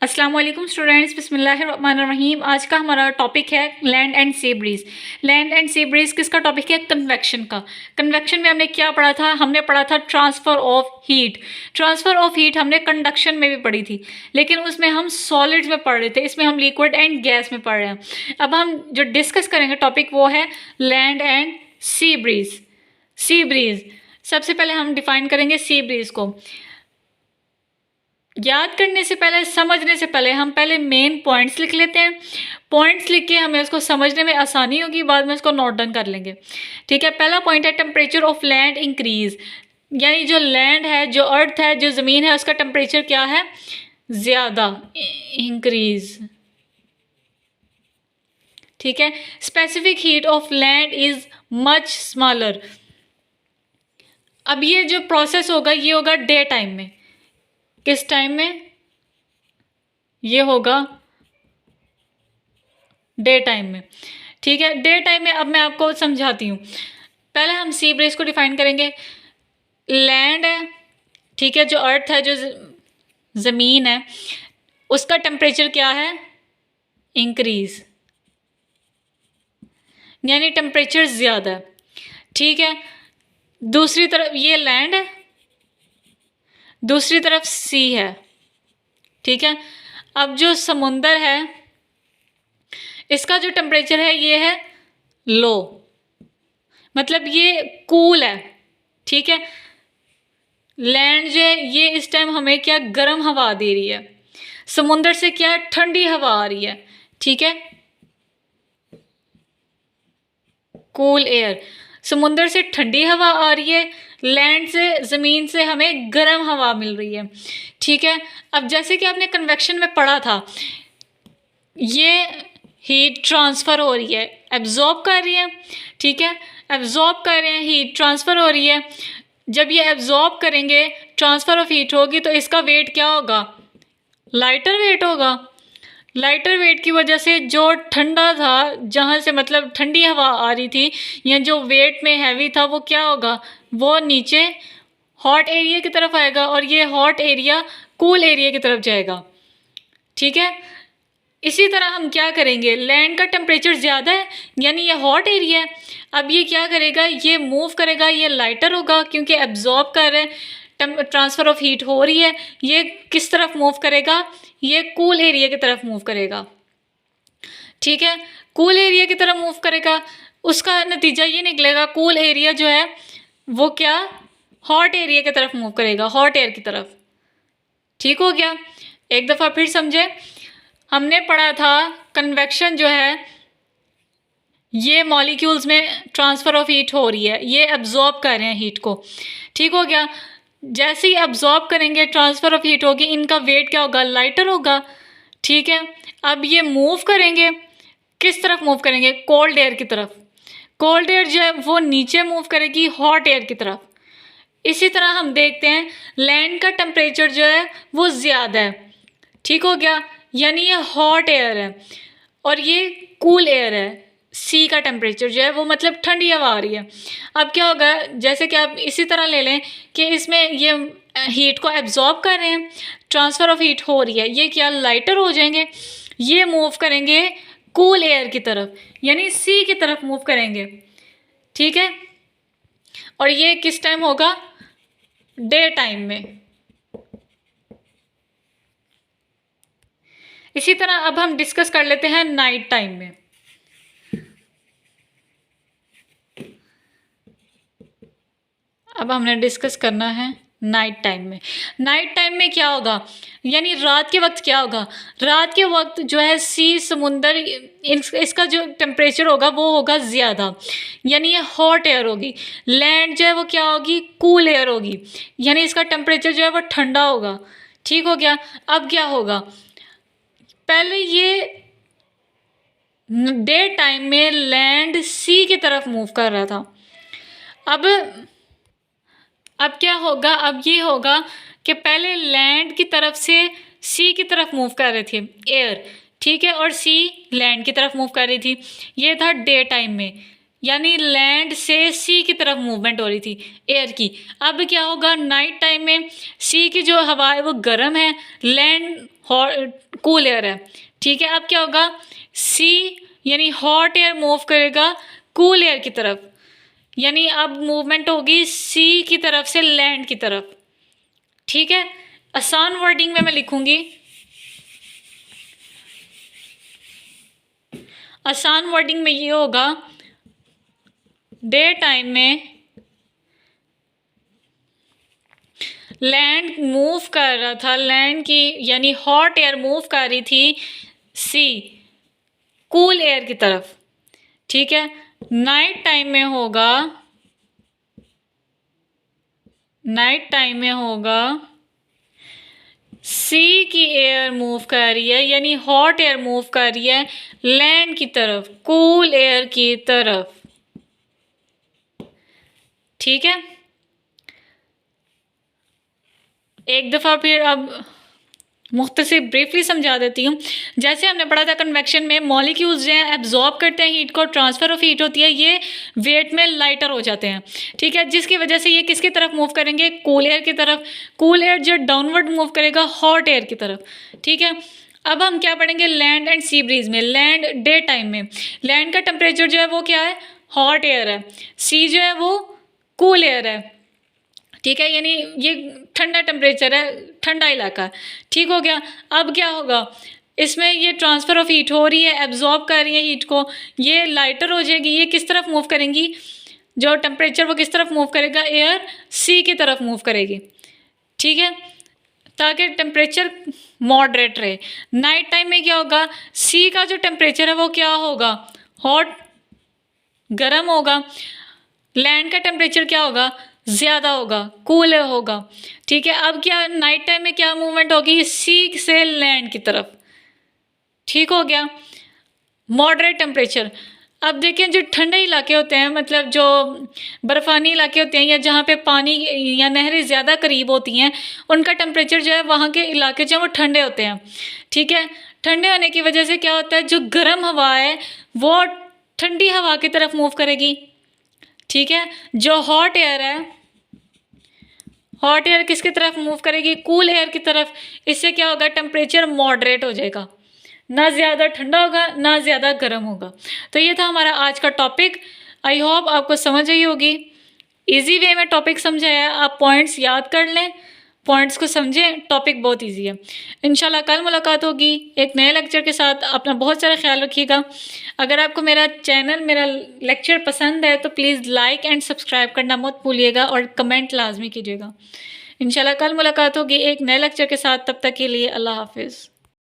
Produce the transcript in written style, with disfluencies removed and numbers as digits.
अस्सलाम वालेकुम स्टूडेंट्स, बिस्मिल्लाहिर्रहमानिर्रहीम। आज का हमारा टॉपिक है land and sea breeze. Land and sea breeze किसका टॉपिक है? कन्वेक्शन का। कन्वेक्शन में हमने क्या पढ़ा था? हमने पढ़ा था transfer of heat. Transfer of heat हमने कंडक्शन में भी पढ़ी थी, लेकिन उसमें हम सॉलिड्स में पढ़ रहे थे, इसमें हम लिक्विड एंड गैस में पढ़ रहे हैं। अब हम जो डिस्कस करेंगे टॉपिक वो है land and sea breeze. Sea breeze सबसे पहले हम डिफाइन करेंगे सी ब्रीज को। याद करने से पहले, समझने से पहले हम पहले मेन पॉइंट्स लिख लेते हैं। पॉइंट्स लिख के हमें उसको समझने में आसानी होगी, बाद में उसको नोट डाउन कर लेंगे। ठीक है, पहला पॉइंट है टेम्परेचर ऑफ लैंड इंक्रीज। यानी जो लैंड है, जो अर्थ है, जो ज़मीन है, उसका टेम्परेचर क्या है? ज़्यादा, इंक्रीज। ठीक है, specific heat of land is much smaller. अब ये जो प्रोसेस होगा ये होगा डे टाइम में। किस टाइम में? ये होगा डे टाइम में। ठीक है, डे टाइम में अब मैं आपको समझाती हूँ। पहले हम सी ब्रीज को डिफाइन करेंगे। लैंड है, ठीक है, जो अर्थ है, जो ज़मीन है, उसका टेम्परेचर क्या है? इंक्रीज, यानी टेम्परेचर ज़्यादा है। ठीक है, दूसरी तरफ ये लैंड है, दूसरी तरफ सी है। ठीक है, अब जो समुंदर है इसका जो टेम्परेचर है ये है लो, मतलब ये कूल है। ठीक है, लैंड जो है ये इस टाइम हमें क्या गर्म हवा दे रही है, समुंदर से क्या ठंडी हवा आ रही है। ठीक है, कूल एयर, समुंदर से ठंडी हवा आ रही है, लैंड से, ज़मीन से हमें गर्म हवा मिल रही है। ठीक है, अब जैसे कि आपने कन्वेक्शन में पढ़ा था, ये हीट ट्रांसफ़र हो रही है, एब्जॉर्ब कर रही है। ठीक है, एब्जॉर्ब कर रहे हैं, हीट ट्रांसफ़र हो रही है। जब ये एब्जॉर्ब करेंगे, ट्रांसफ़र ऑफ हीट होगी, तो इसका वेट क्या होगा? लाइटर वेट होगा। लाइटर वेट की वजह से जो ठंडा था, जहाँ से मतलब ठंडी हवा आ रही थी, या जो वेट में हैवी था, वो क्या होगा? वो नीचे हॉट एरिया की तरफ आएगा, और ये हॉट एरिया कूल एरिया की तरफ जाएगा। ठीक है, इसी तरह हम क्या करेंगे, लैंड का टेम्परेचर ज़्यादा है, यानी ये हॉट एरिया है। अब ये क्या करेगा? ये मूव करेगा, ये लाइटर होगा, क्योंकि एब्जॉर्ब कर रहे हैं, ट्रांसफ़र ऑफ हीट हो रही है। ये किस तरफ मूव करेगा? ये कूल एरिया की तरफ मूव करेगा। ठीक है, कूल एरिया की तरफ मूव करेगा, उसका नतीजा ये निकलेगा, कूल एरिया जो है वो क्या, हॉट एरिया की तरफ मूव करेगा, हॉट एयर की तरफ। ठीक हो गया? एक दफ़ा फिर समझे। हमने पढ़ा था कन्वेक्शन जो है ये मॉलिक्यूल्स में ट्रांसफ़र ऑफ हीट हो रही है, ये एब्जॉर्ब कर रहे हैं हीट को। ठीक हो गया? जैसे ही एब्जॉर्ब करेंगे, ट्रांसफ़र ऑफ हीट होगी, इनका वेट क्या होगा? लाइटर होगा। ठीक है, अब ये मूव करेंगे, किस तरफ मूव करेंगे? कोल्ड एयर की तरफ। कोल्ड एयर जो है वो नीचे मूव करेगी, हॉट एयर की तरफ। इसी तरह हम देखते हैं लैंड का टेम्परेचर जो है वो ज़्यादा है। ठीक हो गया? यानी ये हॉट एयर है और ये कूल एयर है। सी का टेम्परेचर जो है वो मतलब ठंडी हवा आ रही है। अब क्या होगा, जैसे कि आप इसी तरह ले लें कि इसमें ये हीट को एब्जॉर्ब कर रहे हैं, ट्रांसफ़र ऑफ हीट हो रही है, ये क्या लाइटर हो जाएंगे, ये मूव करेंगे कूल एयर की तरफ, यानी सी की तरफ मूव करेंगे। ठीक है, और ये किस टाइम होगा? डे टाइम में। इसी तरह अब हम डिस्कस कर लेते हैं नाइट टाइम में। अब हमने डिस्कस करना है नाइट टाइम में। नाइट टाइम में क्या होगा, यानी रात के वक्त क्या होगा? रात के वक्त जो है सी, समुंदर, इसका जो टेम्परेचर होगा वो होगा ज़्यादा, यानी ये हॉट एयर होगी। लैंड जो है वो क्या होगी? कूल एयर होगी, यानी इसका टेम्परेचर जो है वो ठंडा होगा। ठीक हो गया? अब क्या होगा, पहले ये डे टाइम में लैंड सी की तरफ मूव कर रहा था। अब क्या होगा? अब ये होगा कि पहले लैंड की तरफ से सी की तरफ मूव कर रहे थे एयर। ठीक है, और सी लैंड की तरफ मूव कर रही थी। ये था डे टाइम में, यानी लैंड से सी की तरफ मूवमेंट हो रही थी एयर की। अब क्या होगा नाइट टाइम में? सी की जो हवा है वो गर्म है, लैंड कूल एयर है, ठीक है। अब क्या होगा, सी यानी हॉट एयर मूव करेगा कूल एयर की तरफ, यानी अब मूवमेंट होगी सी की तरफ से लैंड की तरफ, ठीक है। आसान वर्डिंग में मैं लिखूंगी, आसान वर्डिंग में ये होगा, डे टाइम में लैंड मूव कर रहा था, लैंड की यानी हॉट एयर मूव कर रही थी सी कूल एयर की तरफ, ठीक है। नाइट टाइम में होगा, नाइट टाइम में होगा सी की एयर मूव कर रही है, यानी हॉट एयर मूव कर रही है लैंड की तरफ, कूल एयर की तरफ, ठीक है। एक दफ़ा फिर अब मुख्तसर ब्रीफली समझा देती हूँ। जैसे हमने पढ़ा था कन्वेक्शन में मॉलिक्यूल्स जो हैं एब्जॉर्ब करते हैं हीट को, ट्रांसफ़र ऑफ हीट होती है, ये वेट में लाइटर हो जाते हैं, ठीक है, जिसकी वजह से ये किसकी तरफ मूव करेंगे, कूल एयर की तरफ। कूल एयर जो डाउनवर्ड मूव करेगा हॉट एयर की तरफ, ठीक है। अब हम क्या पढ़ेंगे, लैंड एंड सी ब्रीज में। लैंड डे टाइम में लैंड का टेम्परेचर जो है वो क्या है, हॉट एयर है, सी जो है वो कूल एयर है, ठीक है, यानी ये ठंडा टेम्परेचर है, ठंडा इलाका है, ठीक हो गया। अब क्या होगा, इसमें ये ट्रांसफ़र ऑफ हीट हो रही है, एब्जॉर्ब कर रही है हीट को, ये लाइटर हो जाएगी, ये किस तरफ मूव करेंगी, जो टेम्परेचर वो किस तरफ मूव करेगा, एयर सी की तरफ मूव करेगी, ठीक है, ताकि टेम्परेचर मॉडरेट रहे। नाइट टाइम में क्या होगा, सी का जो टेम्परेचर है वो क्या होगा, हॉट गर्म होगा, लैंड का टेम्परेचर क्या होगा, ज़्यादा होगा, कूल होगा, ठीक है। अब क्या नाइट टाइम में क्या मूवमेंट होगी, सी से लैंड की तरफ, ठीक हो गया, मॉडरेट टेम्परेचर। अब देखें जो ठंडे इलाके होते हैं, मतलब जो बर्फ़ानी इलाके होते हैं या जहाँ पे पानी या नहरें ज़्यादा करीब होती हैं, उनका टेम्परेचर जो है वहाँ के इलाके जो हैं वो ठंडे होते हैं, ठीक है। ठंडे होने की वजह से क्या होता है, जो गर्म हवा है वो ठंडी हवा की तरफ मूव करेगी, ठीक है। जो हॉट एयर है, हॉट एयर किसकी तरफ मूव करेगी, कूल एयर की तरफ। इससे क्या होगा, टेम्परेचर मॉडरेट हो जाएगा, ना ज़्यादा ठंडा होगा ना ज़्यादा गर्म होगा। तो ये था हमारा आज का टॉपिक। आई होप आपको समझ आई होगी, इजी वे में टॉपिक समझाया, आप पॉइंट्स याद कर लें, पॉइंट्स को समझें, टॉपिक बहुत इजी है। इंशाल्लाह कल मुलाकात होगी एक नए लेक्चर के साथ। अपना बहुत सारा ख्याल रखिएगा। अगर आपको मेरा चैनल, मेरा लेक्चर पसंद है तो प्लीज़ लाइक एंड सब्सक्राइब करना मत भूलिएगा और कमेंट लाजमी कीजिएगा। इंशाल्लाह कल मुलाकात होगी एक नए लेक्चर के साथ। तब तक के लिए अल्लाह हाफिज़।